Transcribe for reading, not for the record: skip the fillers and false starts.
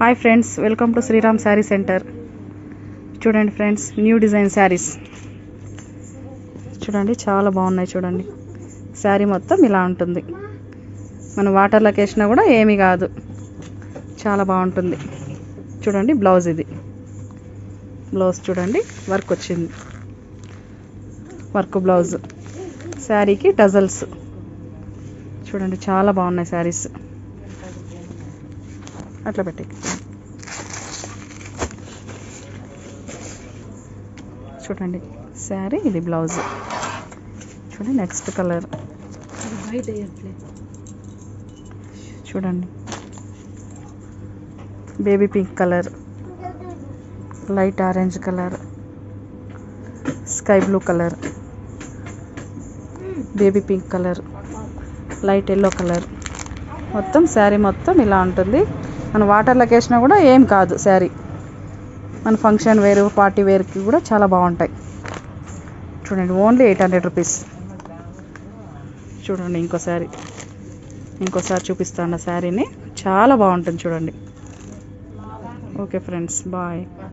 Hi friends, welcome to Sriram sari centre. చూడండి friends, new design saris చూడండి, చాలా బాగున్నాయి. చూడండి, శారీ మొత్తం ఇలా ఉంటుంది. మనం వాటర్లోకి వేసినా కూడా ఏమీ కాదు, చాలా బాగుంటుంది. చూడండి, బ్లౌజ్ ఇది. బ్లౌజ్ చూడండి, వర్క్ వచ్చింది, వర్క్ బ్లౌజ్. శారీకి టజల్స్ చూడండి, చాలా బాగున్నాయి శారీస్. అట్లా పెట్టి చూడండి, శారీ ఇది, బ్లౌజ్ చూడండి. నెక్స్ట్ కలర్ చూడండి, baby pink colour, light orange colour, sky blue colour, baby pink colour, light yellow colour. మొత్తం శారీ మొత్తం ఇలా ఉంటుంది. మన వాటర్లోకి వేసినా కూడా ఏం కాదు. శారీ మన ఫంక్షన్ వేర్, పార్టీ వేర్కి కూడా చాలా బాగుంటాయి. చూడండి, ఓన్లీ 800 రూపీస్. చూడండి, ఇంకోసారి చూపిస్తాను శారీని, చాలా బాగుంటుంది. చూడండి. Okay friends, bye.